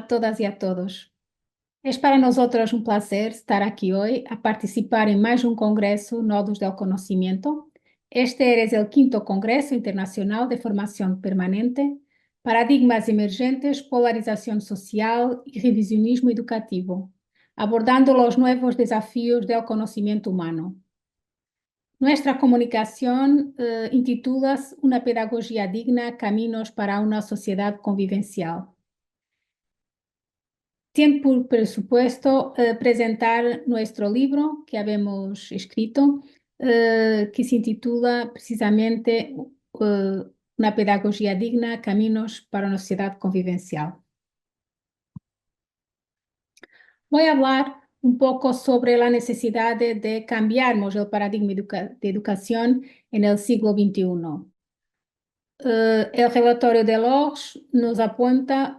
todas y a todos. Es para nosotros un placer estar aquí hoy a participar en más un congreso Nodos del Conocimiento. Este es el quinto Congreso Internacional de Formación Permanente, Paradigmas Emergentes, Polarización Social y Revisionismo Educativo, abordando los nuevos desafíos del conocimiento humano. Nuestra comunicación intitula Una pedagogía digna, caminos para una sociedad convivencial. Tiempo por presupuesto presentar nuestro libro que habemos escrito, que se intitula precisamente Una pedagogía digna, caminos para una sociedad convivencial. Voy a hablar un poco sobre la necesidad de cambiarnos el paradigma de educación en el siglo XXI. El relatorio de Delors nos apunta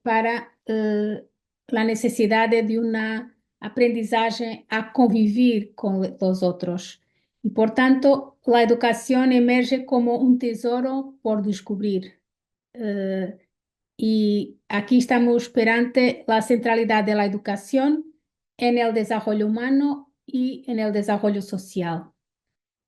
para la necesidad de una aprendizaje a convivir con los otros. Y por tanto, la educación emerge como un tesoro por descubrir. Y aquí estamos perante la centralidad de la educación en el desarrollo humano y en el desarrollo social.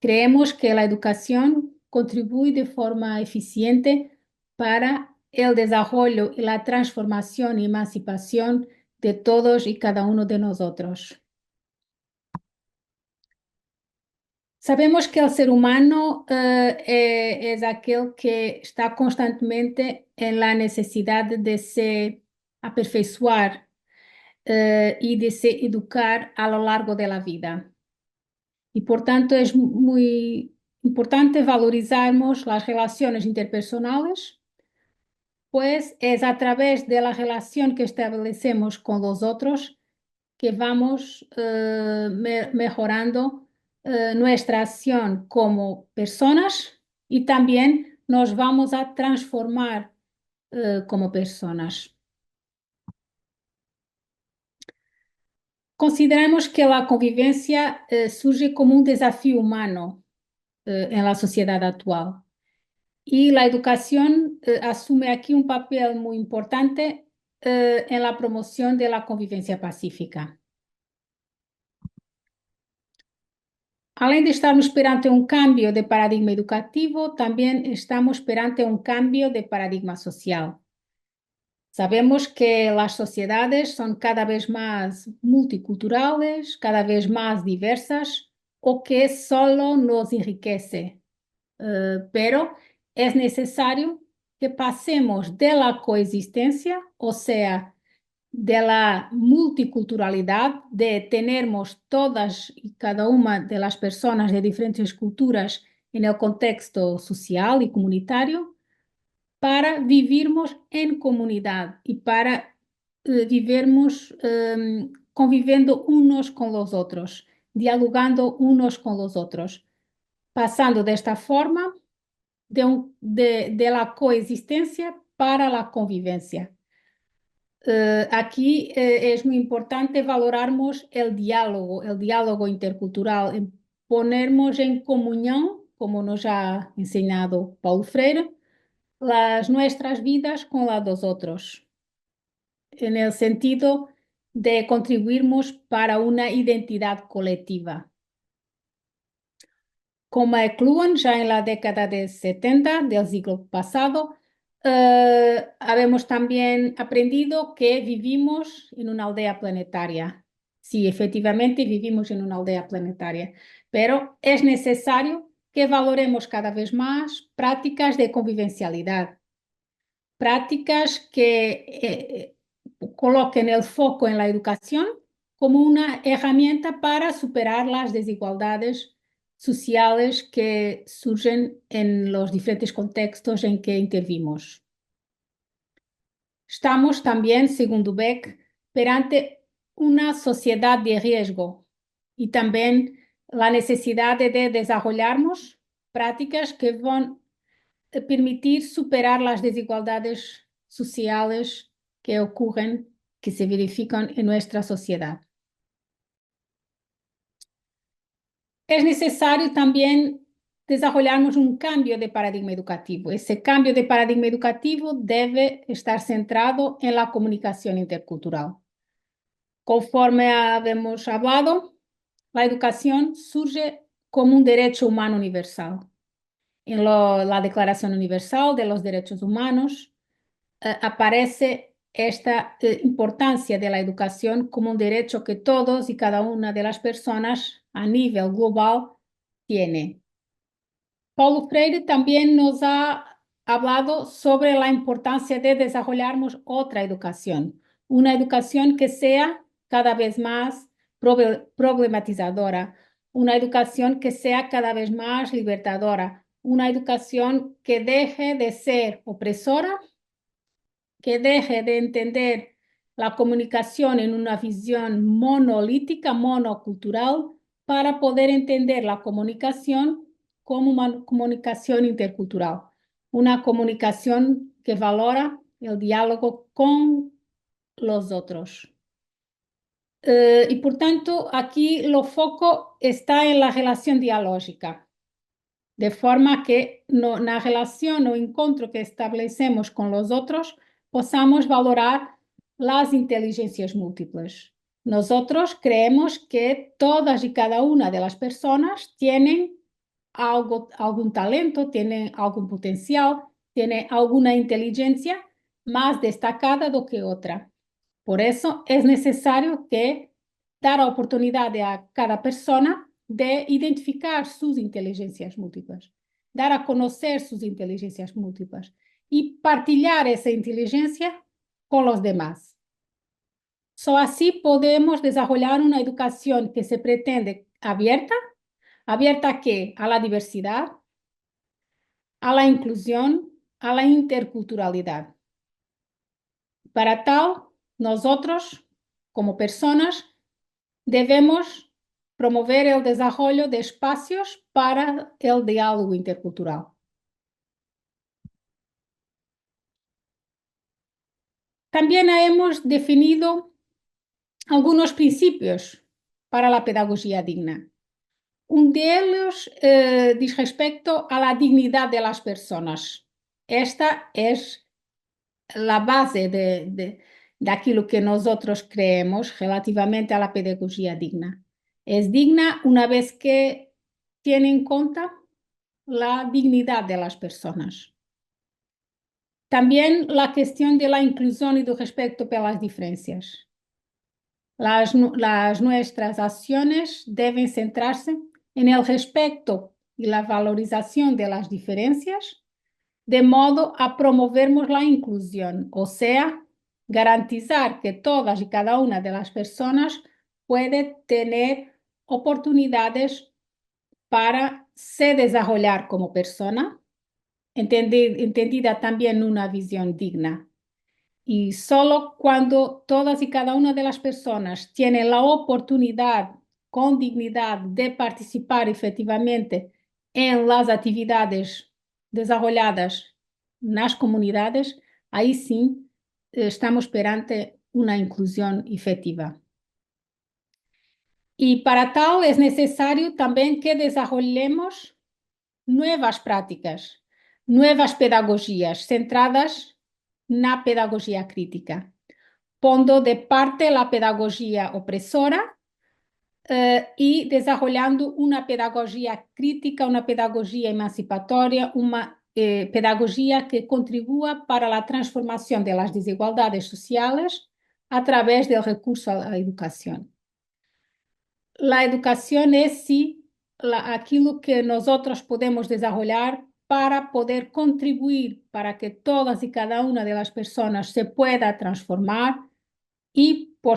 Creemos que la educación contribuye de forma eficiente para el desarrollo y la transformación y emancipación de todos y cada uno de nosotros. Sabemos que el ser humano es aquel que está constantemente en la necesidad de se aperfeiçoar y de se educar a lo largo de la vida. Y por tanto es muy importante valorizarmos las relaciones interpersonales, pues es a través de la relación que establecemos con los otros que vamos mejorando nuestra acción como personas y también nos vamos a transformar como personas. Consideramos que la convivencia surge como un desafío humano en la sociedad actual. Y la educación asume aquí un papel muy importante en la promoción de la convivencia pacífica. Além de estarmos perante un cambio de paradigma educativo, también estamos perante un cambio de paradigma social. Sabemos que las sociedades son cada vez más multiculturales, cada vez más diversas, o que solo nos enriquece. Pero es necesario que pasemos de la coexistencia, o sea, de la multiculturalidad, de tenermos todas y cada una de las personas de diferentes culturas en el contexto social y comunitario, para vivirmos en comunidad y para vivirmos conviviendo unos con los otros, dialogando unos con los otros, pasando de esta forma de la coexistencia para la convivencia. Aquí es muy importante valorarmos el diálogo intercultural, ponernos en comunión, como nos ha enseñado Paulo Freire, las nuestras vidas con las dos otros, en el sentido de contribuirmos para una identidad colectiva. Como McLuhan, ya en la década de 70 del siglo pasado, habemos también aprendido que vivimos en una aldea planetaria. Sí, efectivamente vivimos en una aldea planetaria, pero es necesario que valoremos cada vez más prácticas de convivencialidad, prácticas que coloquen el foco en la educación como una herramienta para superar las desigualdades sociales que surgen en los diferentes contextos en que intervimos. Estamos también, según Beck, perante una sociedad de riesgo y también la necesidad de desarrollarnos prácticas que van a permitir superar las desigualdades sociales que ocurren, que se verifican en nuestra sociedad. Es necesario también desarrollamos un cambio de paradigma educativo. Ese cambio de paradigma educativo debe estar centrado en la comunicación intercultural. Conforme habíamos hablado, la educación surge como un derecho humano universal. En la Declaración Universal de los Derechos Humanos aparece esta importancia de la educación como un derecho que todos y cada una de las personas a nivel global tiene. Paulo Freire también nos ha hablado sobre la importancia de desarrollarnos otra educación, una educación que sea cada vez más problematizadora, una educación que sea cada vez más libertadora, una educación que deje de ser opresora, que deje de entender la comunicación en una visión monolítica, monocultural, para poder entender la comunicación como una comunicación intercultural, una comunicación que valora el diálogo con los otros. Y por tanto, aquí lo foco está en la relación dialógica, de forma que na relación o encontro que establecemos con los otros, possamos valorar las inteligencias múltiples. Nosotros creemos que todas y cada una de las personas tienen algún talento, tienen algún potencial, tienen alguna inteligencia más destacada do que otra. Por eso es necesario que dar a oportunidad a cada persona de identificar sus inteligencias múltiples, dar a conocer sus inteligencias múltiples y partilhar esa inteligencia con los demás. Só así podemos desarrollar una educación que se pretende abierta. ¿Abierta a qué? A la diversidad, a la inclusión, a la interculturalidad. Para tal, nosotros, como personas, debemos promover el desarrollo de espacios para el diálogo intercultural. También hemos definido algunos principios para la pedagogía digna. Un de ellos dice respecto a la dignidad de las personas. Esta es la base de aquello que nosotros creemos relativamente a la pedagogía digna. Es digna una vez que tiene en cuenta la dignidad de las personas. También la cuestión de la inclusión y del respeto por las diferencias. Nuestras acciones deben centrarse en el respeto y la valorización de las diferencias, de modo a promovermos la inclusión, o sea, garantizar que todas y cada una de las personas puede tener oportunidades para se desarrollar como persona, entendida también una visión digna. Y solo cuando todas y cada una de las personas tienen la oportunidad con dignidad de participar efectivamente en las actividades desarrolladas nas comunidades, ahí sí estamos perante una inclusión efectiva. Y para tal es necesario también que desarrollemos nuevas prácticas, nuevas pedagogías centradas na pedagogía crítica, pondo de parte la pedagogía opresora y desarrollando una pedagogía crítica, una pedagogía emancipatoria, una pedagogía que contribúa para la transformación de las desigualdades sociales a través del recurso a la educación. La educación es sí aquello que nosotros podemos desarrollar para poder contribuir para que todas y cada una de las personas se pueda transformar y, por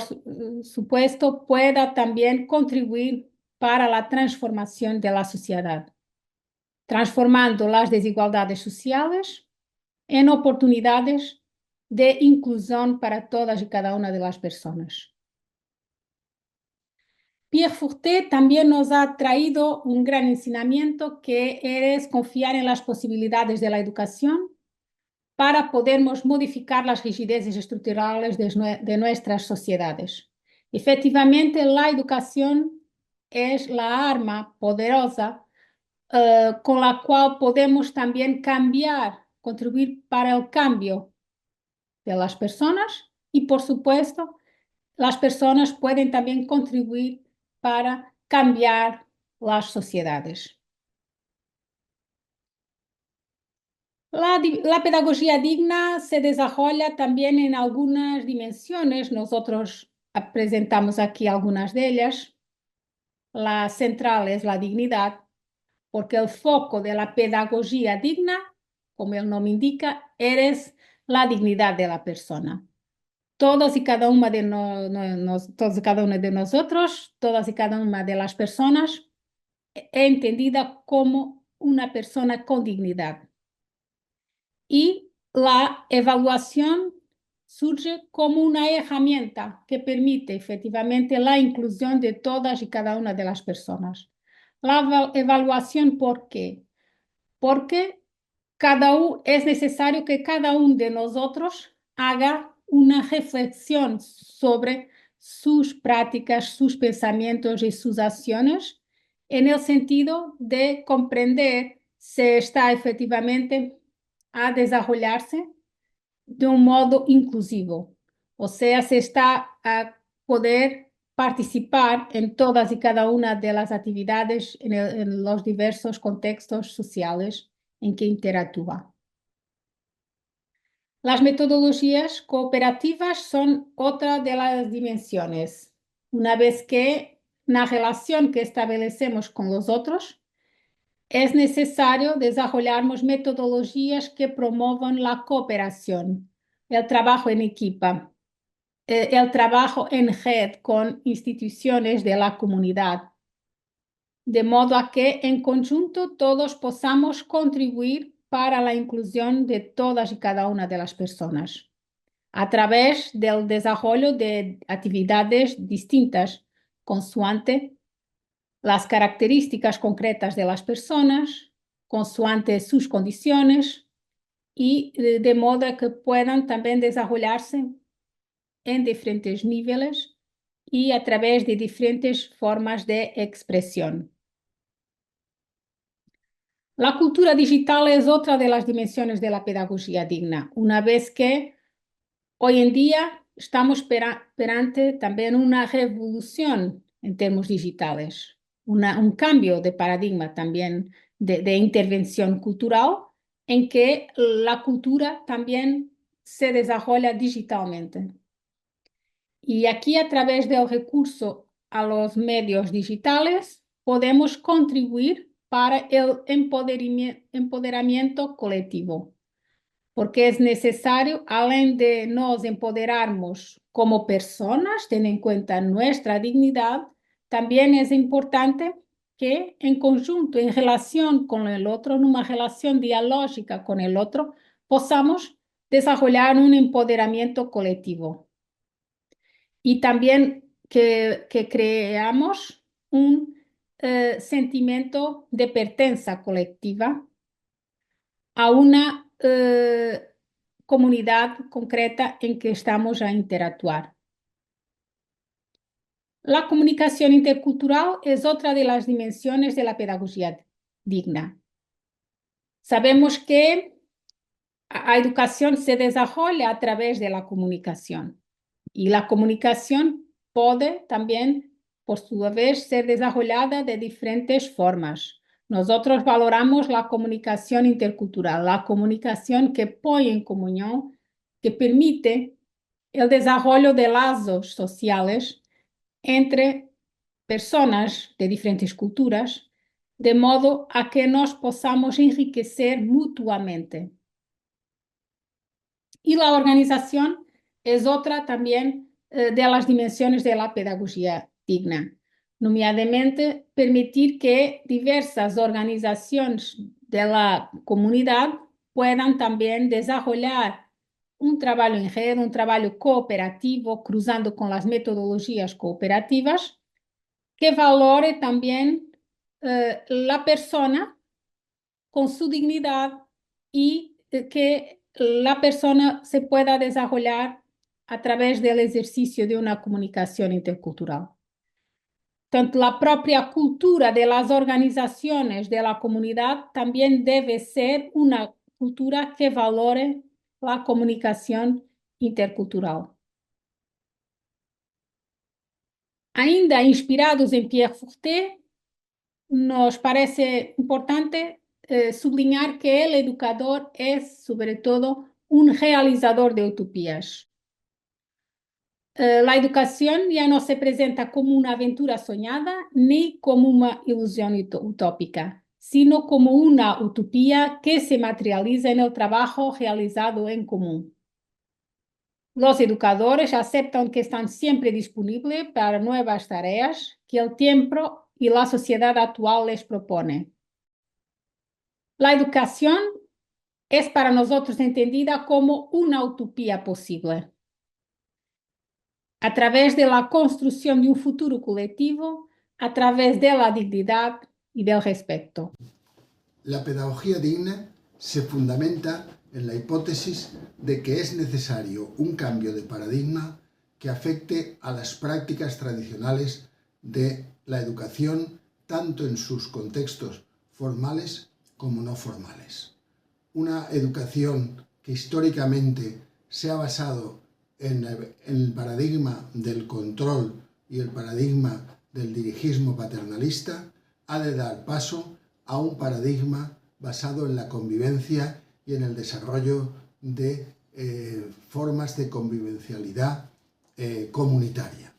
supuesto, pueda también contribuir para la transformación de la sociedad, transformando las desigualdades sociales en oportunidades de inclusión para todas y cada una de las personas. Pierre Foutet también nos ha traído un gran enseñamiento que es confiar en las posibilidades de la educación para podermos modificar las rigideces estructurales de nuestras sociedades. Efectivamente, la educación es la arma poderosa con la cual podemos también cambiar, contribuir para el cambio de las personas y, por supuesto, las personas pueden también contribuir para cambiar las sociedades. La pedagogía digna se desarrolla también en algunas dimensiones. Nosotros presentamos aquí algunas de ellas. La central es la dignidad, porque el foco de la pedagogía digna, como el nombre indica, es la dignidad de la persona. Todos y cada una de todos y cada uno de nosotros, todas y cada una de las personas, es entendida como una persona con dignidad. Y la evaluación surge como una herramienta que permite efectivamente la inclusión de todas y cada una de las personas. La evaluación, ¿por qué? Porque es necesario que cada uno de nosotros haga una reflexión sobre sus prácticas, sus pensamientos y sus acciones, en el sentido de comprender si está efectivamente a desarrollarse de un modo inclusivo, o sea, se está a poder participar en todas y cada una de las actividades en los diversos contextos sociales en que interactúa. Las metodologías cooperativas son otra de las dimensiones. Una vez que la relación que establecemos con los otros, es necesario desarrollar metodologías que promuevan la cooperación, el trabajo en equipo, el trabajo en red con instituciones de la comunidad, de modo a que en conjunto todos podamos contribuir para la inclusión de todas y cada una de las personas, a través del desarrollo de actividades distintas, consoante las características concretas de las personas, consoante sus condiciones y de modo que puedan también desarrollarse en diferentes niveles y a través de diferentes formas de expresión. La cultura digital es otra de las dimensiones de la pedagogía digna, una vez que hoy en día estamos perante también una revolución en términos digitales, un cambio de paradigma también de intervención cultural en que la cultura también se desarrolla digitalmente. Y aquí, a través del recurso a los medios digitales, podemos contribuir para el empoderamiento colectivo, porque es necesario, além de nos empoderarmos como personas, teniendo en cuenta nuestra dignidad, también es importante que en conjunto, en relación con el otro, en una relación dialógica con el otro, podamos desarrollar un empoderamiento colectivo. Y también que creamos un sentimiento de pertenencia colectiva a una comunidad concreta en que estamos a interactuar. La comunicación intercultural es otra de las dimensiones de la pedagogía digna. Sabemos que la educación se desarrolla a través de la comunicación y la comunicación puede también, por su vez, ser desarrollada de diferentes formas. Nosotros valoramos la comunicación intercultural, la comunicación que pone en comunión, que permite el desarrollo de lazos sociales entre personas de diferentes culturas, de modo a que nos podamos enriquecer mutuamente. Y la organización es otra también de las dimensiones de la pedagogía digna. Nomeadamente, permitir que diversas organizaciones de la comunidad puedan también desarrollar un trabajo en red, un trabajo cooperativo, cruzando con las metodologías cooperativas, que valore también la persona con su dignidad y que la persona se pueda desarrollar a través del ejercicio de una comunicación intercultural. Tanto la propia cultura de las organizaciones de la comunidad también debe ser una cultura que valore la comunicación intercultural. Ainda inspirados en Pierre Forte, nos parece importante sublinhar que el educador es, sobre todo, un realizador de utopías. La educación ya no se presenta como una aventura soñada ni como una ilusión utópica, sino como una utopía que se materializa en el trabajo realizado en común. Los educadores aceptan que están siempre disponibles para nuevas tareas que el tiempo y la sociedad actual les propone. La educación es para nosotros entendida como una utopía posible. A través de la construcción de un futuro colectivo, a través de la dignidad y del respeto. La pedagogía digna se fundamenta en la hipótesis de que es necesario un cambio de paradigma que afecte a las prácticas tradicionales de la educación, tanto en sus contextos formales como no formales. Una educación que históricamente se ha basado en el paradigma del control y el paradigma del dirigismo paternalista ha de dar paso a un paradigma basado en la convivencia y en el desarrollo de formas de convivencialidad comunitaria.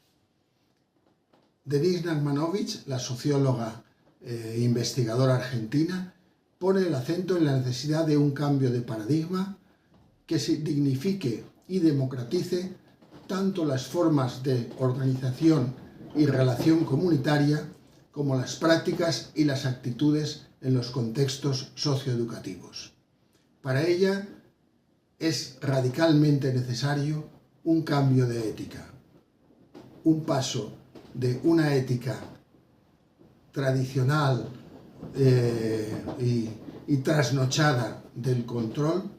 Denise Nachmanovitch, la socióloga e investigadora argentina, pone el acento en la necesidad de un cambio de paradigma que dignifique y democratice tanto las formas de organización y relación comunitaria como las prácticas y las actitudes en los contextos socioeducativos. Para ella es radicalmente necesario un cambio de ética, un paso de una ética tradicional y trasnochada del control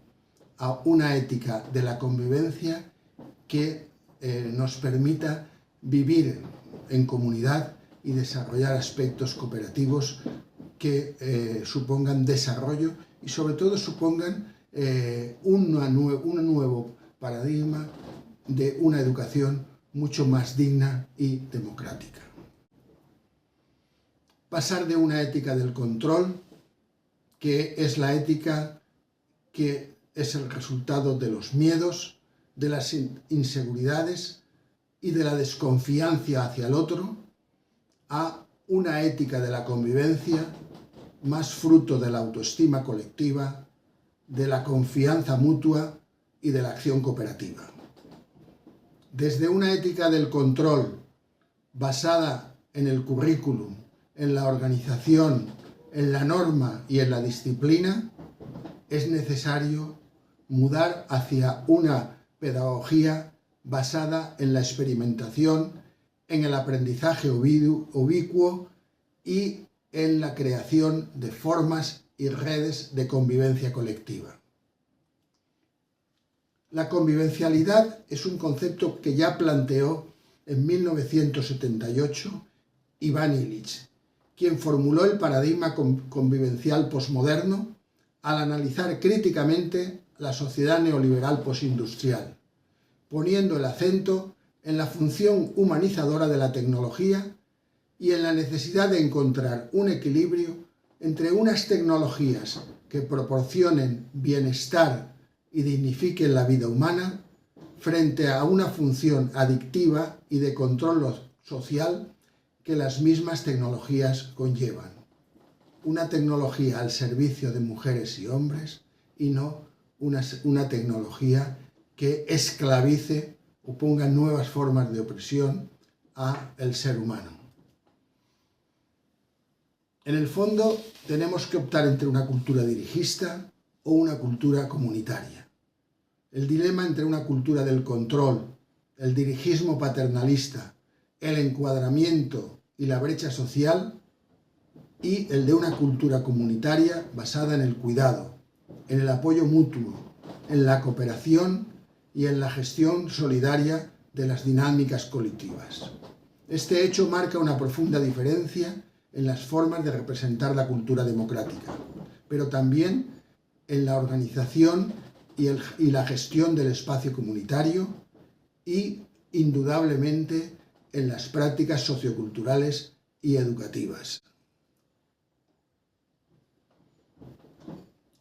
a una ética de la convivencia que nos permita vivir en comunidad y desarrollar aspectos cooperativos que supongan desarrollo y sobre todo supongan un nuevo paradigma de una educación mucho más digna y democrática. Pasar de una ética del control, que es la ética que es el resultado de los miedos, de las inseguridades y de la desconfianza hacia el otro, a una ética de la convivencia más fruto de la autoestima colectiva, de la confianza mutua y de la acción cooperativa. Desde una ética del control basada en el currículum, en la organización, en la norma y en la disciplina, es necesario mudar hacia una pedagogía basada en la experimentación, en el aprendizaje ubicuo y en la creación de formas y redes de convivencia colectiva. La convivencialidad es un concepto que ya planteó en 1978 Iván Illich, quien formuló el paradigma convivencial posmoderno al analizar críticamente la sociedad neoliberal postindustrial, poniendo el acento en la función humanizadora de la tecnología y en la necesidad de encontrar un equilibrio entre unas tecnologías que proporcionen bienestar y dignifiquen la vida humana frente a una función adictiva y de control social que las mismas tecnologías conllevan. Una tecnología al servicio de mujeres y hombres y no una tecnología que esclavice o ponga nuevas formas de opresión al ser humano. En el fondo, tenemos que optar entre una cultura dirigista o una cultura comunitaria. El dilema entre una cultura del control, el dirigismo paternalista, el encuadramiento y la brecha social, y el de una cultura comunitaria basada en el cuidado, en el apoyo mutuo, en la cooperación y en la gestión solidaria de las dinámicas colectivas. Este hecho marca una profunda diferencia en las formas de representar la cultura democrática, pero también en la organización y la gestión del espacio comunitario y, indudablemente, en las prácticas socioculturales y educativas.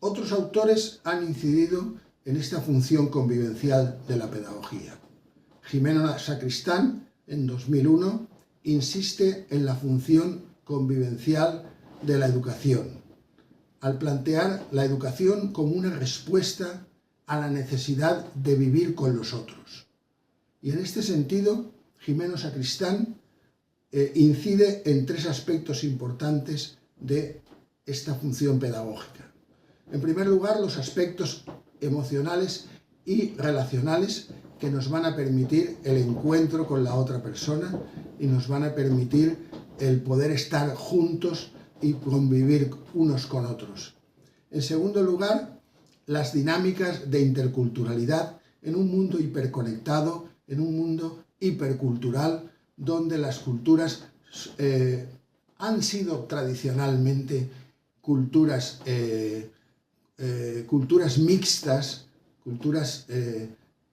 Otros autores han incidido en esta función convivencial de la pedagogía. Jimeno Sacristán, en 2001, insiste en la función convivencial de la educación, al plantear la educación como una respuesta a la necesidad de vivir con los otros. Y en este sentido, Jimeno Sacristán incide en tres aspectos importantes de esta función pedagógica. En primer lugar, los aspectos emocionales y relacionales que nos van a permitir el encuentro con la otra persona y nos van a permitir el poder estar juntos y convivir unos con otros. En segundo lugar, las dinámicas de interculturalidad en un mundo hiperconectado, en un mundo hipercultural, donde las culturas han sido tradicionalmente culturas mixtas, culturas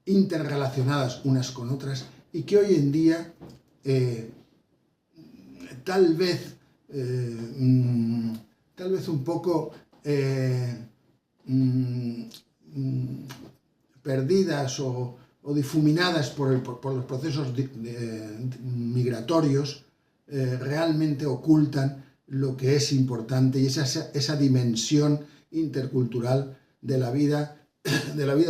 interrelacionadas unas con otras, y que hoy en día tal vez un poco perdidas o difuminadas por los procesos migratorios, realmente ocultan lo que es importante, y esa dimensión intercultural de la vida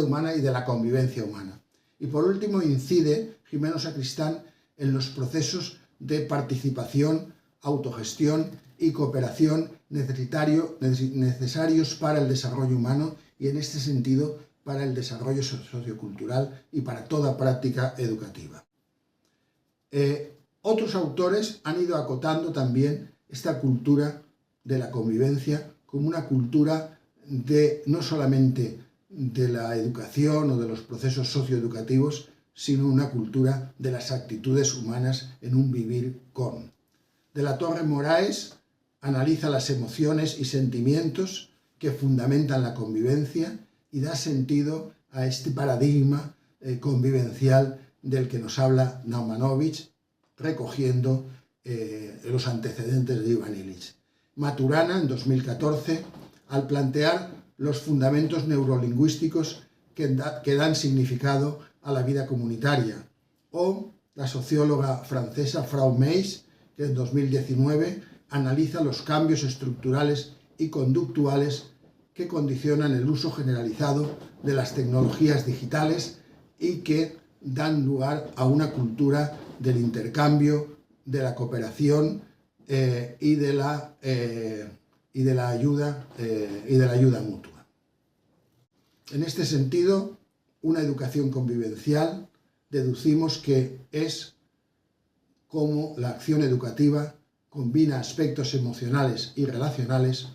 humana y de la convivencia humana. Y por último, incide Jimeno Sacristán en los procesos de participación, autogestión y cooperación necesarios para el desarrollo humano y, en este sentido, para el desarrollo sociocultural y para toda práctica educativa. Otros autores han ido acotando también esta cultura de la convivencia como una cultura no solamente de la educación o de los procesos socioeducativos, sino una cultura de las actitudes humanas en un vivir con. De la Torre Moraes analiza las emociones y sentimientos que fundamentan la convivencia y da sentido a este paradigma convivencial del que nos habla Naumanovich, recogiendo los antecedentes de Ivan Illich. Maturana, en 2014, al plantear los fundamentos neurolingüísticos que dan significado a la vida comunitaria, o la socióloga francesa Frau Meis, que en 2019 analiza los cambios estructurales y conductuales que condicionan el uso generalizado de las tecnologías digitales y que dan lugar a una cultura del intercambio, de la cooperación y de la ayuda mutua. En este sentido, una educación convivencial deducimos que es cómo la acción educativa combina aspectos emocionales y relacionales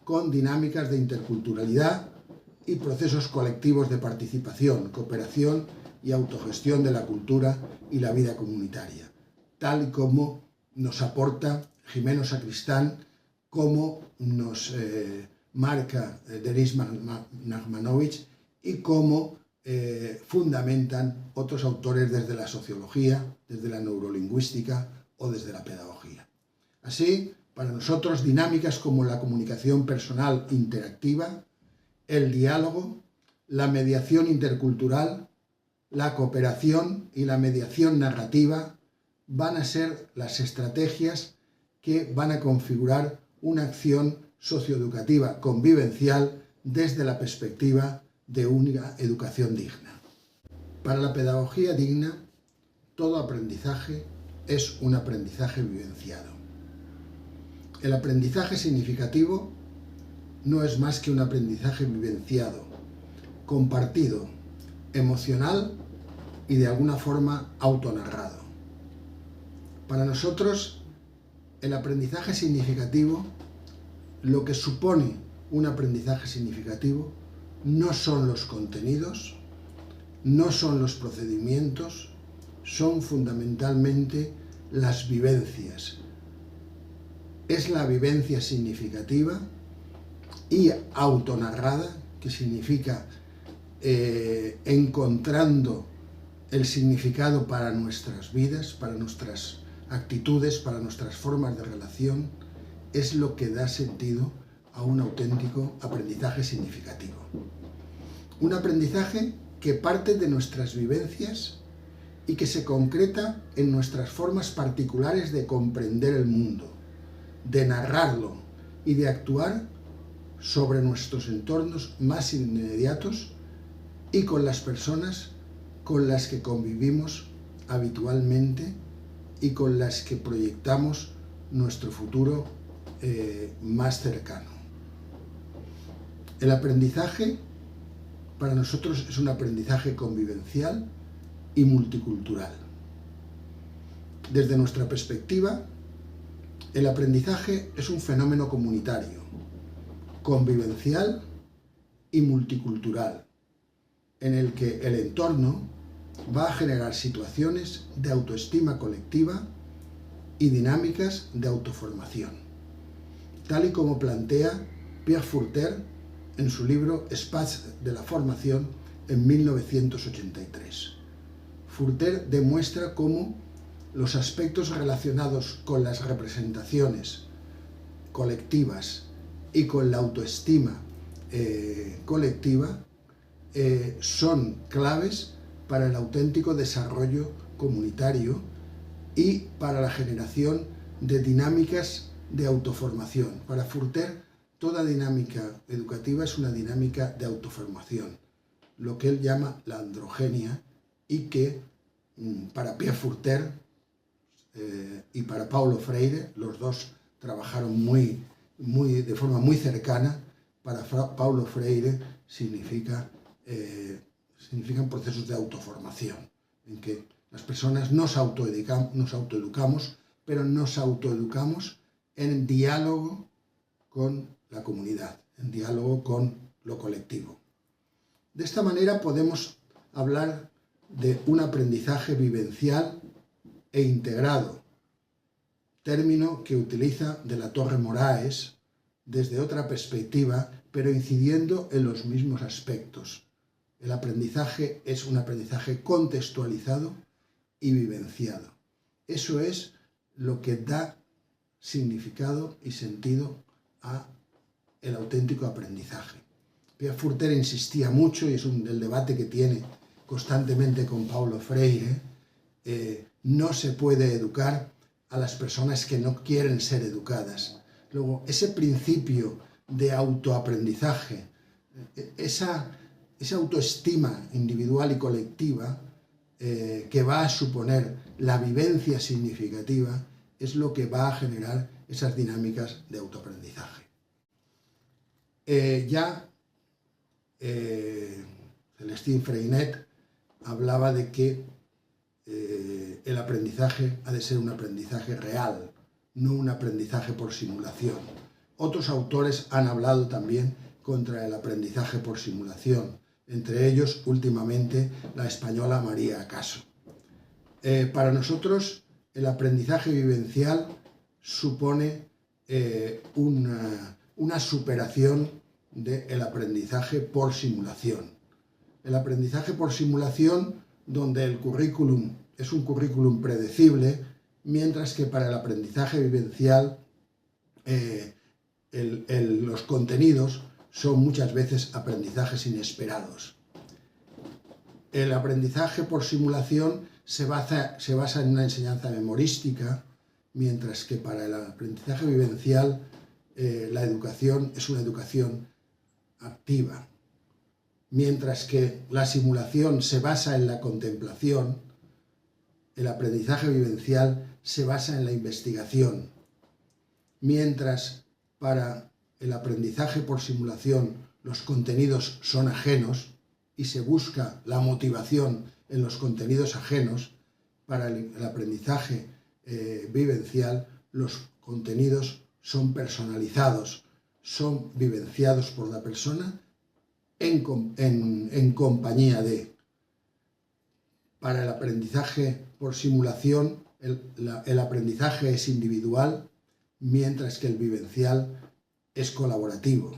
con dinámicas de interculturalidad y procesos colectivos de participación, cooperación y autogestión de la cultura y la vida comunitaria, tal y como nos aporta Jimeno Sacristán, como nos marca Denis Nachmanovich y como fundamentan otros autores desde la sociología, desde la neurolingüística o desde la pedagogía. Así, para nosotros, dinámicas como la comunicación personal interactiva, el diálogo, la mediación intercultural, la cooperación y la mediación narrativa van a ser las estrategias que van a configurar una acción socioeducativa convivencial desde la perspectiva de una educación digna. Para la pedagogía digna, todo aprendizaje es un aprendizaje vivenciado. El aprendizaje significativo no es más que un aprendizaje vivenciado, compartido, emocional y de alguna forma autonarrado. Para nosotros, el aprendizaje significativo, lo que supone un aprendizaje significativo, no son los contenidos, no son los procedimientos, son fundamentalmente las vivencias. Es la vivencia significativa y autonarrada, que significa encontrando el significado para nuestras vidas, para nuestras actitudes, para nuestras formas de relación, es lo que da sentido a un auténtico aprendizaje significativo. Un aprendizaje que parte de nuestras vivencias y que se concreta en nuestras formas particulares de comprender el mundo, de narrarlo y de actuar sobre nuestros entornos más inmediatos y con las personas con las que convivimos habitualmente y con las que proyectamos nuestro futuro más cercano. El aprendizaje para nosotros es un aprendizaje convivencial y multicultural. Desde nuestra perspectiva, el aprendizaje es un fenómeno comunitario, convivencial y multicultural, en el que el entorno va a generar situaciones de autoestima colectiva y dinámicas de autoformación, tal y como plantea Pierre Furter en su libro Espace de la formación en 1983. Furter demuestra cómo los aspectos relacionados con las representaciones colectivas y con la autoestima colectiva son claves para el auténtico desarrollo comunitario y para la generación de dinámicas de autoformación. Para Furter, toda dinámica educativa es una dinámica de autoformación, lo que él llama la androgenia, y que para Pierre Furter y para Paulo Freire, los dos trabajaron de forma muy cercana. Para Paulo Freire significan procesos de autoformación, en que las personas nos autoeducamos, pero nos autoeducamos en diálogo con la comunidad, en diálogo con lo colectivo. De esta manera podemos hablar de un aprendizaje vivencial e integrado, término que utiliza de la Torre Moraes desde otra perspectiva, pero incidiendo en los mismos aspectos. El aprendizaje es un aprendizaje contextualizado y vivenciado. Eso es lo que da significado y sentido a el auténtico aprendizaje. Pierre Furter insistía mucho, y es el debate que tiene constantemente con Paulo Freire, no se puede educar a las personas que no quieren ser educadas. Luego, ese principio de autoaprendizaje, esa autoestima individual y colectiva que va a suponer la vivencia significativa, es lo que va a generar esas dinámicas de autoaprendizaje. Celestín Freinet hablaba de que el aprendizaje ha de ser un aprendizaje real, no un aprendizaje por simulación. Otros autores han hablado también contra el aprendizaje por simulación, entre ellos últimamente la española María Acaso. Para nosotros el aprendizaje vivencial supone una superación del aprendizaje por simulación. El aprendizaje por simulación, donde el currículum es un currículum predecible, mientras que para el aprendizaje vivencial los contenidos son muchas veces aprendizajes inesperados. El aprendizaje por simulación se basa en una enseñanza memorística, mientras que para el aprendizaje vivencial la educación es una educación activa. Mientras que la simulación se basa en la contemplación, el aprendizaje vivencial se basa en la investigación. Mientras para el aprendizaje por simulación los contenidos son ajenos y se busca la motivación en los contenidos ajenos, para el aprendizaje vivencial los contenidos son personalizados, son vivenciados por la persona en compañía de. Para el aprendizaje por simulación el aprendizaje es individual, mientras que el vivencial es colaborativo.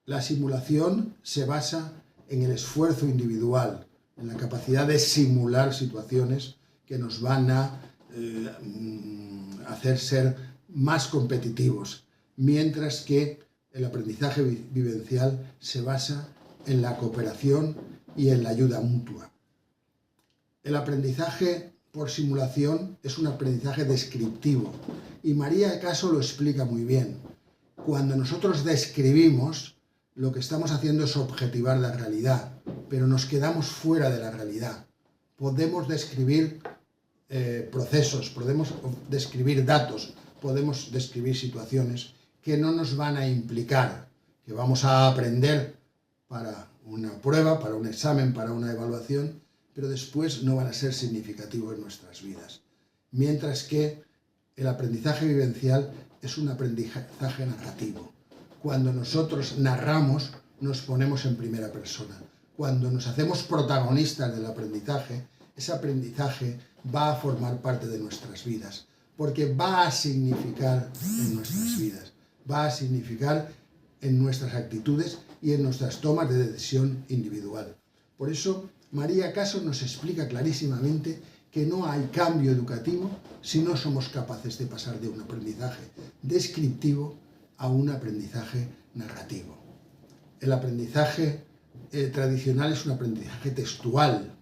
La simulación se basa en el esfuerzo individual, en la capacidad de simular situaciones que nos van a hacer ser más competitivos, mientras que el aprendizaje vivencial se basa en la cooperación y en la ayuda mutua. El aprendizaje por simulación es un aprendizaje descriptivo y María Caso lo explica muy bien. Cuando nosotros describimos, lo que estamos haciendo es objetivar la realidad, pero nos quedamos fuera de la realidad. Podemos describir procesos, podemos describir datos, podemos describir situaciones que no nos van a implicar, que vamos a aprender para una prueba, para un examen, para una evaluación, pero después no van a ser significativos en nuestras vidas. Mientras que el aprendizaje vivencial es un aprendizaje narrativo. Cuando nosotros narramos, nos ponemos en primera persona. Cuando nos hacemos protagonistas del aprendizaje, ese aprendizaje va a formar parte de nuestras vidas, porque va a significar en nuestras vidas, va a significar en nuestras actitudes y en nuestras tomas de decisión individual. Por eso, María Caso nos explica clarísimamente que no hay cambio educativo si no somos capaces de pasar de un aprendizaje descriptivo a un aprendizaje narrativo. El aprendizaje tradicional es un aprendizaje textual,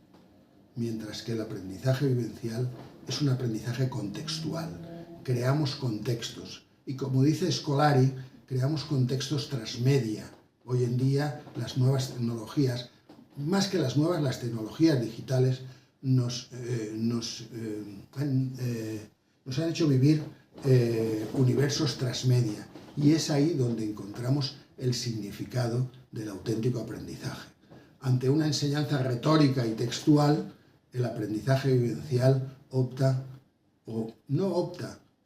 mientras que el aprendizaje vivencial es un aprendizaje contextual. Creamos contextos y, como dice Scolari, creamos contextos transmedia. Hoy en día las nuevas tecnologías, más que las nuevas, las tecnologías digitales nos han hecho vivir universos transmedia, y es ahí donde encontramos el significado del auténtico aprendizaje. Ante una enseñanza retórica y textual, el aprendizaje vivencial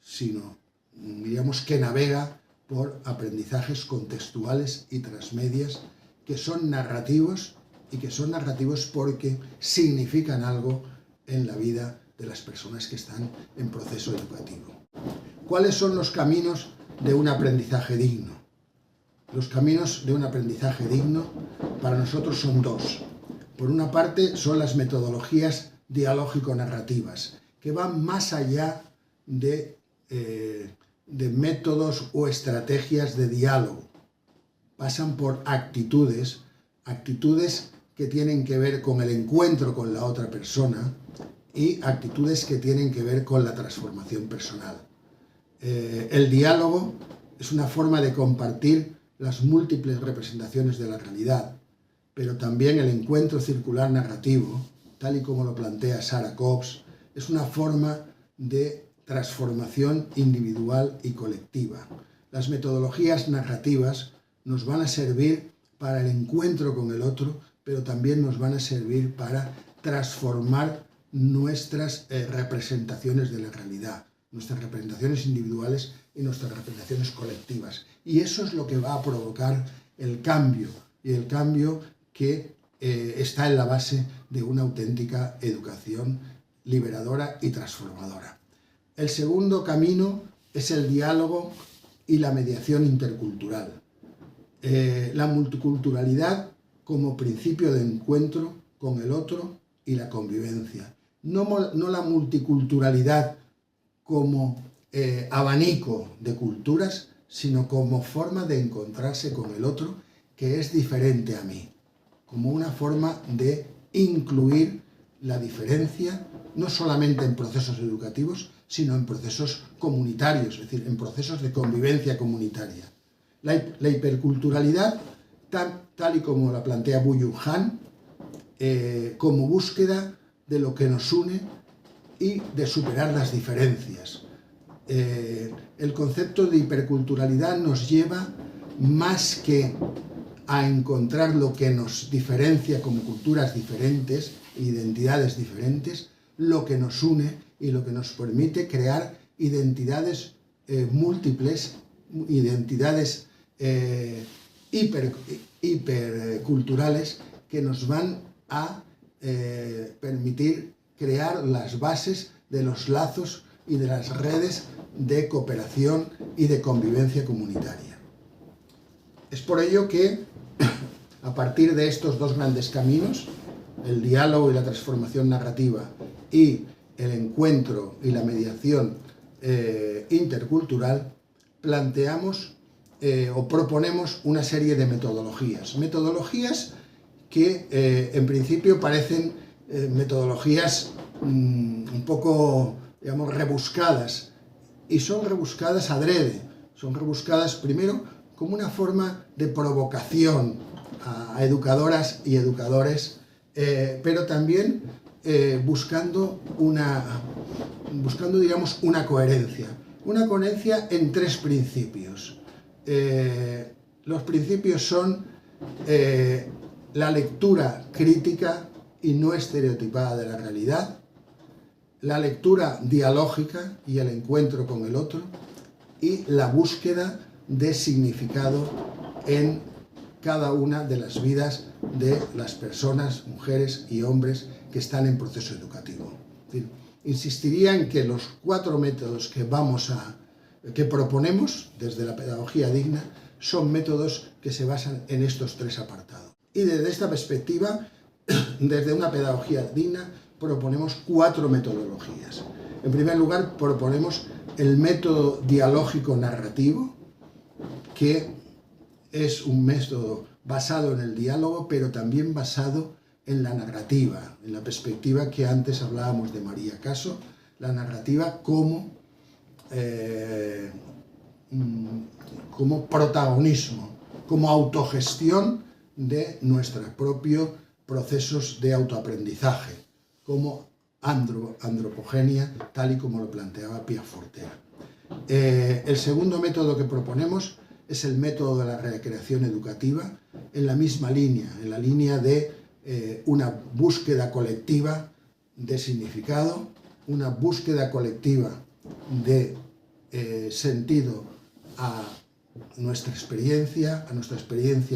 sino diríamos que navega por aprendizajes contextuales y transmedias que son narrativos, y que son narrativos porque significan algo en la vida de las personas que están en proceso educativo. ¿Cuáles son los caminos de un aprendizaje digno? Los caminos de un aprendizaje digno para nosotros son dos. Por una parte son las metodologías dialógico-narrativas, que van más allá de métodos o estrategias de diálogo. Pasan por actitudes que tienen que ver con el encuentro con la otra persona y actitudes que tienen que ver con la transformación personal. El diálogo es una forma de compartir las múltiples representaciones de la realidad, pero también el encuentro circular narrativo, tal y como lo plantea Sarah Cobbs, es una forma de transformación individual y colectiva. Las metodologías narrativas nos van a servir para el encuentro con el otro, pero también nos van a servir para transformar nuestras representaciones de la realidad, nuestras representaciones individuales y nuestras representaciones colectivas. Y eso es lo que va a provocar el cambio, y el cambio que está en la base de una auténtica educación liberadora y transformadora. El segundo camino es el diálogo y la mediación intercultural. La multiculturalidad como principio de encuentro con el otro y la convivencia. No la multiculturalidad como abanico de culturas, sino como forma de encontrarse con el otro que es diferente a mí, como una forma de incluir la diferencia, no solamente en procesos educativos, sino en procesos comunitarios, es decir, en procesos de convivencia comunitaria. La hiperculturalidad, tal y como la plantea Byung Han, como búsqueda de lo que nos une y de superar las diferencias. El concepto de hiperculturalidad nos lleva más que a encontrar lo que nos diferencia como culturas diferentes, identidades diferentes, lo que nos une y lo que nos permite crear identidades múltiples, identidades hiperculturales que nos van a permitir crear las bases de los lazos y de las redes de cooperación y de convivencia comunitaria. Es por ello que, a partir de estos dos grandes caminos, el diálogo y la transformación narrativa y el encuentro y la mediación intercultural, planteamos o proponemos una serie de metodologías que en principio parecen metodologías un poco, digamos, rebuscadas, y son rebuscadas adrede, son rebuscadas primero como una forma de provocación a educadoras y educadores, pero también buscando, digamos, una coherencia en tres principios. Los principios son la lectura crítica y no estereotipada de la realidad, la lectura dialógica y el encuentro con el otro, y la búsqueda de significado en cada una de las vidas de las personas, mujeres y hombres que están en proceso educativo. Es decir, insistiría en que los 4 métodos que proponemos desde la pedagogía digna son métodos que se basan en estos 3 apartados. Y desde esta perspectiva, desde una pedagogía digna, proponemos 4 metodologías. En primer lugar, proponemos el método dialógico narrativo, que es un método basado en el diálogo, pero también basado en la narrativa, en la perspectiva que antes hablábamos de María Caso, la narrativa como protagonismo, como autogestión de nuestros propios procesos de autoaprendizaje, como antropogenia, tal y como lo planteaba Piafortera. El segundo método que proponemos es el método de la recreación educativa, en la misma línea, en la línea de una búsqueda colectiva de significado, una búsqueda colectiva de sentido a nuestra experiencia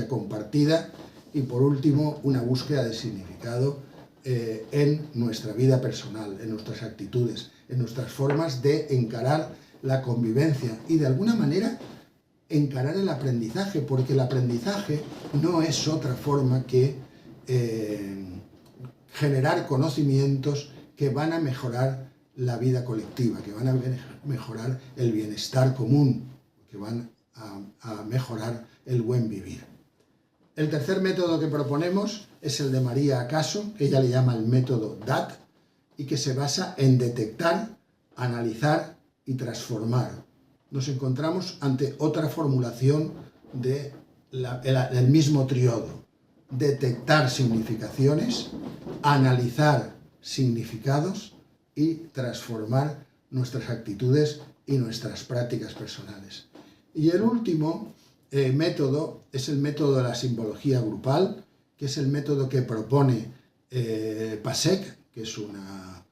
compartida, y por último una búsqueda de significado en nuestra vida personal, en nuestras actitudes, en nuestras formas de encarar la convivencia y de alguna manera encarar el aprendizaje, porque el aprendizaje no es otra forma que generar conocimientos que van a mejorar la vida colectiva, que van a mejorar el bienestar común, que van a mejorar el buen vivir. El tercer método que proponemos es el de María Caso, que ella le llama el método DAT, y que se basa en detectar, analizar y transformar. Nos encontramos ante otra formulación del mismo triodo: detectar significaciones, analizar significados y transformar nuestras actitudes y nuestras prácticas personales. Y el último método es el método de la simbología grupal, que es el método que propone PASEC, que es una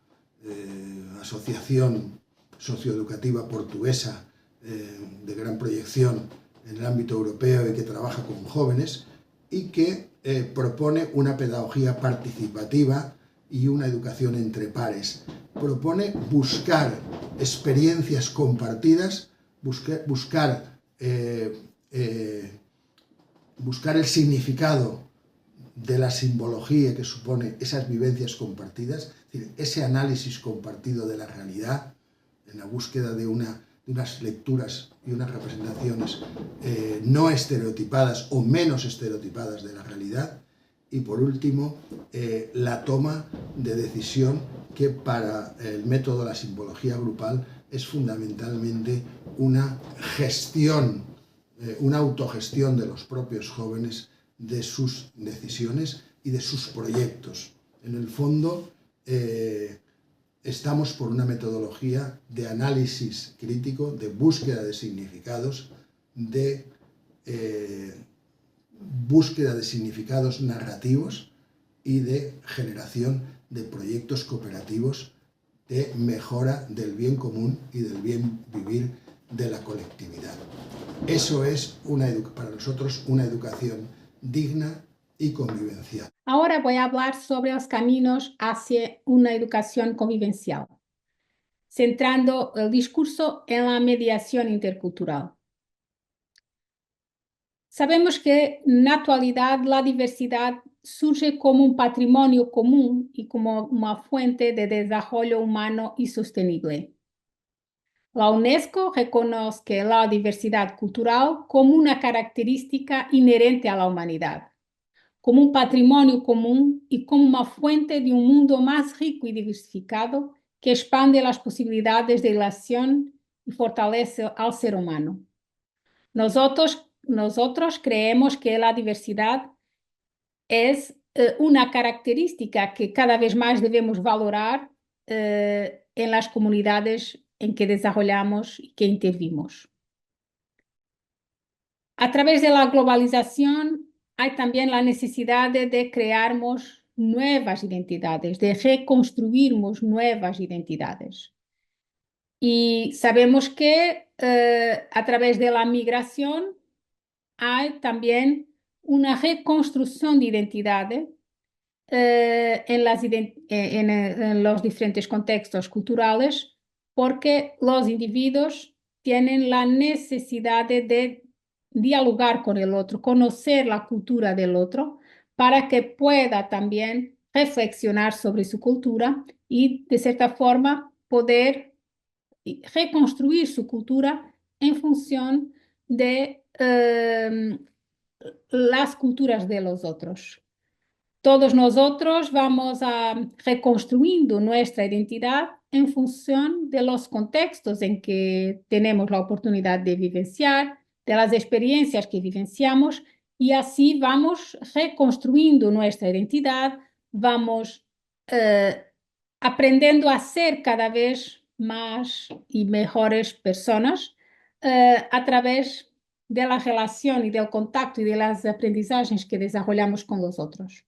asociación socioeducativa portuguesa de gran proyección en el ámbito europeo y que trabaja con jóvenes, y que propone una pedagogía participativa y una educación entre pares. Propone buscar experiencias compartidas, buscar el significado de la simbología que supone esas vivencias compartidas, es decir, ese análisis compartido de la realidad, en la búsqueda de unas lecturas y unas representaciones no estereotipadas o menos estereotipadas de la realidad. Y por último, la toma de decisión, que para el método de la simbología grupal es fundamentalmente una gestión, una autogestión de los propios jóvenes, de sus decisiones y de sus proyectos. En el fondo, estamos por una metodología de análisis crítico, de búsqueda de significados, de búsqueda de significados narrativos y de generación de proyectos cooperativos de mejora del bien común y del bien vivir de la colectividad. Eso es para nosotros una educación digna y convivencial. Ahora voy a hablar sobre los caminos hacia una educación convivencial. centrando el discurso en la mediación intercultural. Sabemos que en la actualidad la diversidad surge como un patrimonio común y como una fuente de desarrollo humano y sostenible. La UNESCO reconoce la diversidad cultural como una característica inherente a la humanidad, como un patrimonio común y como una fuente de un mundo más rico y diversificado que expande las posibilidades de relación y fortalece al ser humano. Nosotros creemos que la diversidad es una característica que cada vez más debemos valorar en las comunidades en que desarrollamos y que intervimos. A través de la globalización hay también la necesidad de crearmos nuevas identidades, de reconstruirmos nuevas identidades. Y sabemos que a través de la migración hay también una reconstrucción de identidades en los diferentes contextos culturales, porque los individuos tienen la necesidad de dialogar con el otro, conocer la cultura del otro, para que pueda también reflexionar sobre su cultura y, de cierta forma, poder reconstruir su cultura en función de las culturas de los otros. Todos nosotros vamos reconstruyendo nuestra identidad en función de los contextos en que tenemos la oportunidad de vivenciar, de las experiencias que vivenciamos, y así vamos reconstruyendo nuestra identidad, vamos aprendiendo a ser cada vez más y mejores personas a través de la relación y del contacto y de las aprendizajes que desarrollamos con los otros.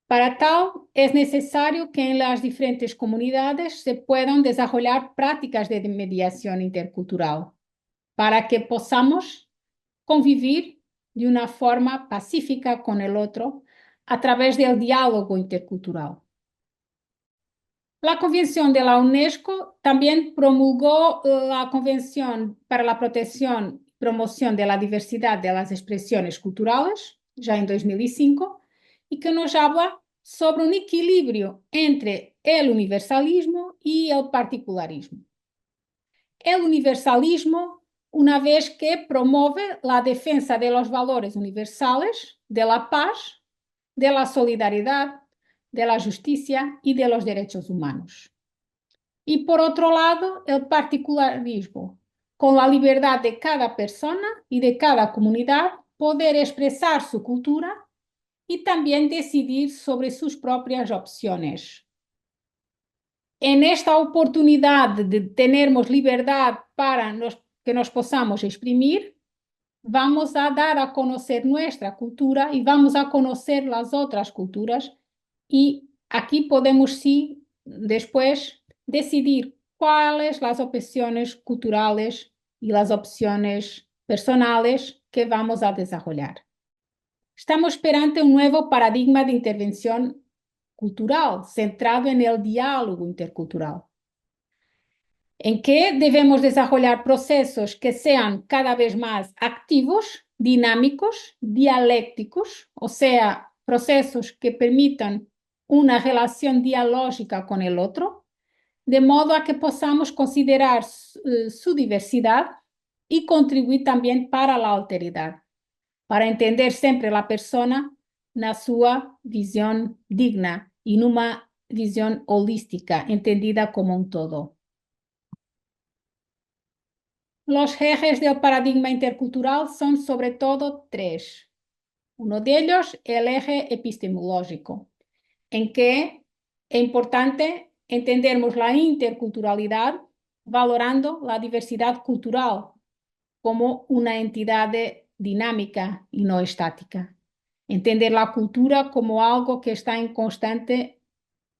Para tal, es necesario que en las diferentes comunidades se puedan desarrollar prácticas de mediación intercultural para que podamos convivir de una forma pacífica con el otro a través del diálogo intercultural. La Convención de la UNESCO también promulgó la Convención para la Protección y Promoción de la Diversidad de las Expresiones Culturales, ya en 2005, y que nos habla sobre un equilibrio entre el universalismo y el particularismo. El universalismo, una vez que promueve la defensa de los valores universales, de la paz, de la solidaridad, de la justicia y de los derechos humanos. Y por otro lado, el particularismo, con la libertad de cada persona y de cada comunidad poder expresar su cultura y también decidir sobre sus propias opciones. En esta oportunidad de tenermos libertad para que nos podamos exprimir, vamos a dar a conocer nuestra cultura y vamos a conocer las otras culturas, y aquí podemos sí después decidir cuáles las opciones culturales y las opciones personales que vamos a desarrollar. Estamos perante un nuevo paradigma de intervención cultural centrado en el diálogo intercultural, en que debemos desarrollar procesos que sean cada vez más activos, dinámicos, dialécticos, o sea, procesos que permitan una relación dialógica con el otro, de modo a que podamos considerar su diversidad y contribuir también para la alteridad, para entender sempre a persona na sua visão digna e numa visão holística, entendida como um todo. Los ejes del paradigma intercultural son sobre todo tres. Uno de ellos, el eje epistemológico, en que es importante entendermos la interculturalidad valorando la diversidad cultural como una entidad dinámica y no estática. Entender la cultura como algo que está en constante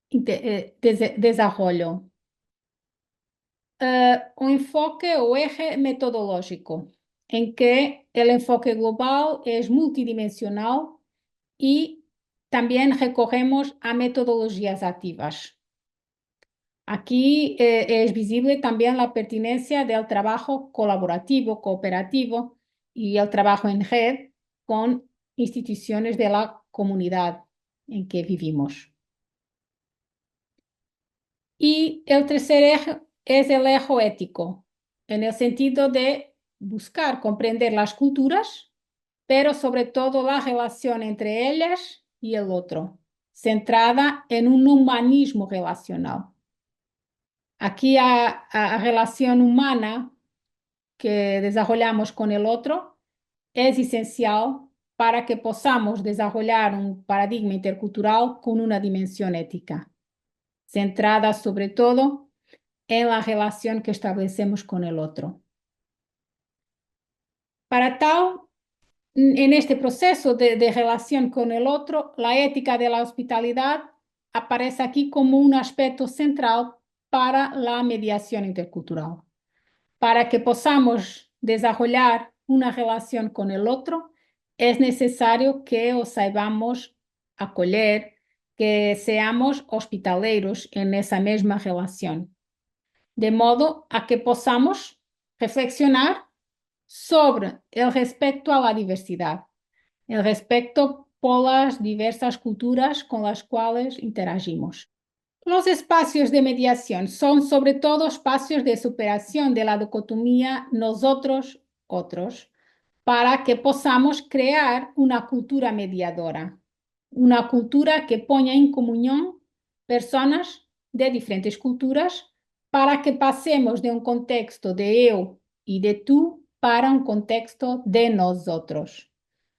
desarrollo. Un enfoque o eje metodológico, en que el enfoque global es multidimensional y también recogemos a metodologías activas. Aquí es visible también la pertinencia del trabajo colaborativo, cooperativo y el trabajo en red con instituciones de la comunidad en que vivimos. Y el tercer eje es el eje ético, en el sentido de buscar comprender las culturas, pero sobre todo la relación entre ellas y el otro, centrada en un humanismo relacional. Aquí a relación humana que desarrollamos con el otro es esencial para que podamos desarrollar un paradigma intercultural con una dimensión ética, centrada sobre todo en la relación que establecemos con el otro. Para tal, en este proceso de relación con el otro, la ética de la hospitalidad aparece aquí como un aspecto central para la mediación intercultural. Para que podamos desarrollar una relación con el otro, es necesario que os saibamos acolher, que seamos hospitaleros en esa misma relación, de modo a que podamos reflexionar sobre el respeto a la diversidad, el respeto por las diversas culturas con las cuales interagimos. Los espacios de mediación son sobre todo espacios de superación de la dicotomía nosotros-otros, para que podamos crear una cultura mediadora, una cultura que ponga en comunión personas de diferentes culturas para que pasemos de un contexto de yo y de tú para un contexto de nosotros.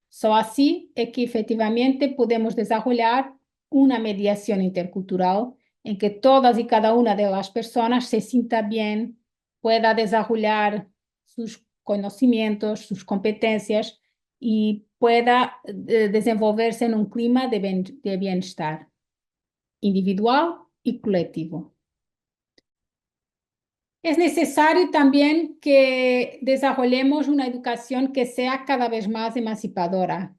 Só así es que efectivamente podemos desarrollar una mediación intercultural en que todas y cada una de las personas se sienta bien, pueda desarrollar sus conocimientos, sus competencias y pueda desenvolverse en un clima de bienestar individual y colectivo. Es necesario también que desarrollemos una educación que sea cada vez más emancipadora,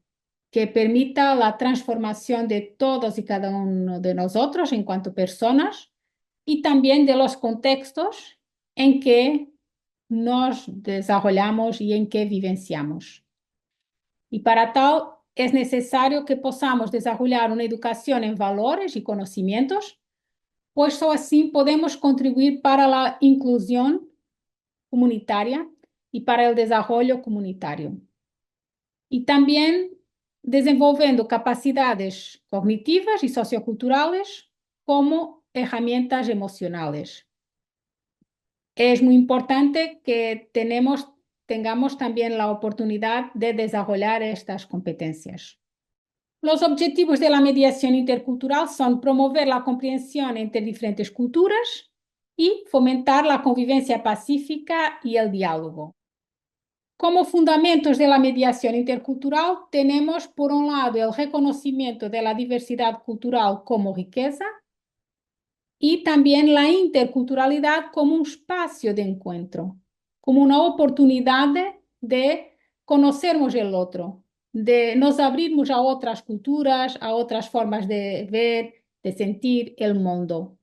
que permita la transformación de todos y cada uno de nosotros en cuanto personas y también de los contextos en que nos desarrollamos y en que vivenciamos. Y para tal es necesario que podamos desarrollar una educación en valores y conocimientos, pues solo así podemos contribuir para la inclusión comunitaria y para el desarrollo comunitario. Y también desenvolvendo capacidades cognitivas y socioculturales como herramientas emocionales. Es muy importante que tengamos también la oportunidad de desarrollar estas competencias. Los objetivos de la mediación intercultural son promover la comprensión entre diferentes culturas y fomentar la convivencia pacífica y el diálogo. Como fundamentos de la mediación intercultural tenemos, por un lado, el reconocimiento de la diversidad cultural como riqueza y también la interculturalidad como un espacio de encuentro, como una oportunidad de conocernos el otro, de nos abrirnos a otras culturas, a otras formas de ver, de sentir el mundo.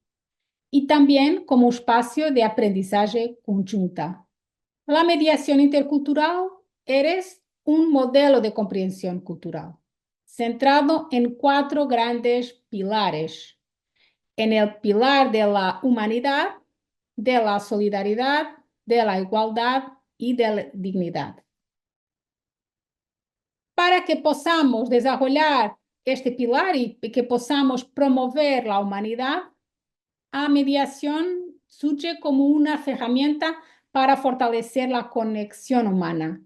Y también como un espacio de aprendizaje conjunta. La mediación intercultural es un modelo de comprensión cultural, centrado en 4 grandes pilares. En el pilar de la humanidad, de la solidaridad, de la igualdad y de la dignidad. Para que podamos desarrollar este pilar y que podamos promover la humanidad, la mediación surge como una herramienta para fortalecer la conexión humana.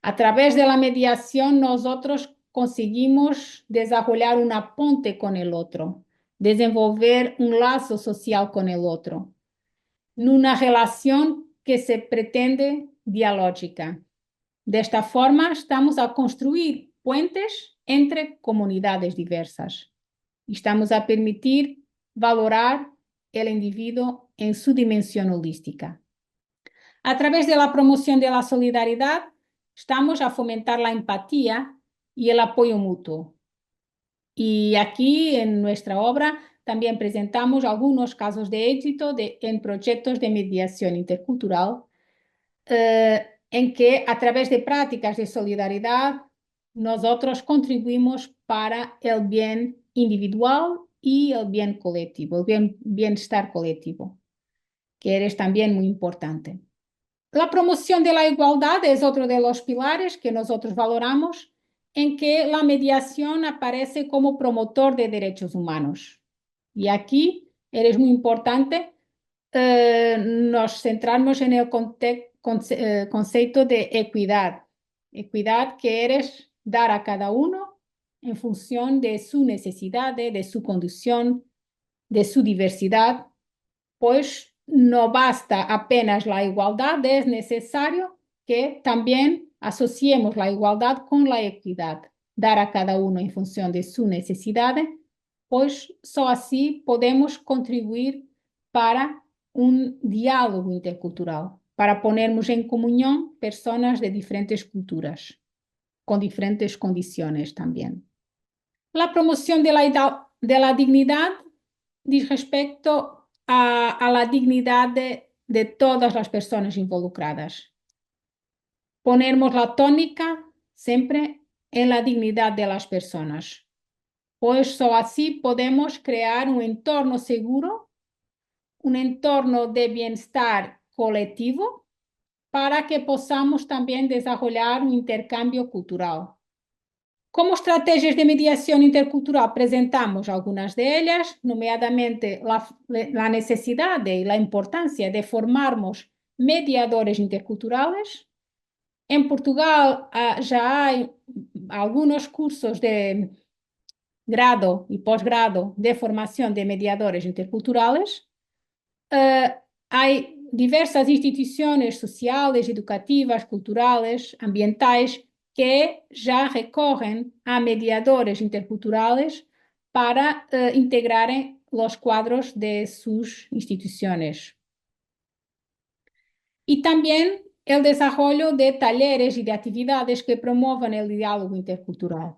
A través de la mediación nosotros conseguimos desarrollar una ponte con el otro, desenvolver un lazo social con el otro, en una relación que se pretende dialógica. De esta forma estamos a construir puentes entre comunidades diversas. Estamos a permitir valorar el individuo en su dimensión holística. A través de la promoción de la solidaridad, estamos a fomentar la empatía y el apoyo mutuo. Y aquí en nuestra obra también presentamos algunos casos de éxito en proyectos de mediación intercultural, en que a través de prácticas de solidaridad nosotros contribuimos para el bien individual y el bien colectivo, el bienestar colectivo, que es también muy importante. La promoción de la igualdad es otro de los pilares que nosotros valoramos, en que la mediación aparece como promotor de derechos humanos. Y aquí es muy importante nos centrarnos en el concepto de equidad. Equidad que es dar a cada uno en función de su necesidad, de su condición, de su diversidad, pues no basta apenas la igualdad, es necesario que también asociemos la igualdad con la equidad, dar a cada uno en función de su necesidad, pues solo así podemos contribuir para un diálogo intercultural, para ponernos en comunión personas de diferentes culturas, con diferentes condiciones también. La promoción de la dignidad respecto a la dignidad de todas las personas involucradas. Ponemos la tónica siempre en la dignidad de las personas, pues solo así podemos crear un entorno seguro, un entorno de bienestar colectivo, para que podamos también desarrollar un intercambio cultural. Como estrategias de mediación intercultural presentamos algunas de ellas, nomeadamente la necesidad y la importancia de formarmos mediadores interculturales. En Portugal ya hay algunos cursos de grado y posgrado de formación de mediadores interculturales. Hay diversas instituciones sociales, educativas, culturales, ambientales, que ya recorren a mediadores interculturales para integrar los cuadros de sus instituciones. Y también el desarrollo de talleres y de actividades que promuevan el diálogo intercultural.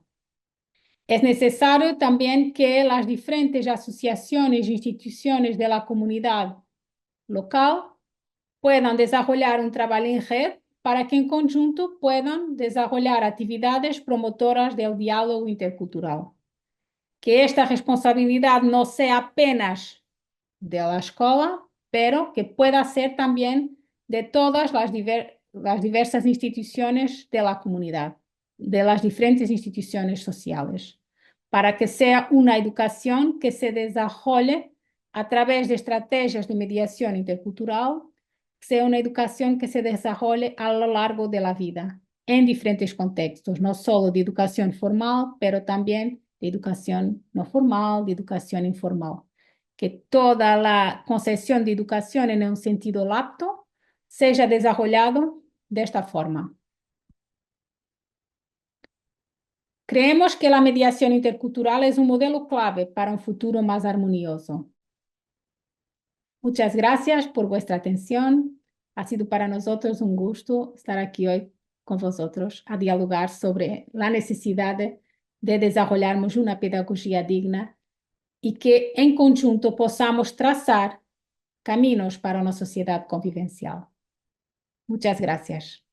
Es necesario también que las diferentes asociaciones e instituciones de la comunidad local puedan desarrollar un trabajo en red para que en conjunto puedan desarrollar actividades promotoras del diálogo intercultural. Que esta responsabilidad no sea apenas de la escuela, pero que pueda ser también de todas las diversas instituciones de la comunidad, de las diferentes instituciones sociales, para que sea una educación que se desarrolle a través de estrategias de mediación intercultural, sea una educación que se desarrolle a lo largo de la vida, en diferentes contextos, no solo de educación formal, pero también de educación no formal, de educación informal. Que toda la concepción de educación en un sentido lato sea desarrollado de esta forma. Creemos que la mediación intercultural es un modelo clave para un futuro más armonioso. Muchas gracias por vuestra atención. Ha sido para nosotros un gusto estar aquí hoy con vosotros a dialogar sobre la necesidad de desarrollarmos una pedagogía digna y que en conjunto podamos trazar caminos para una sociedad convivencial. Muchas gracias.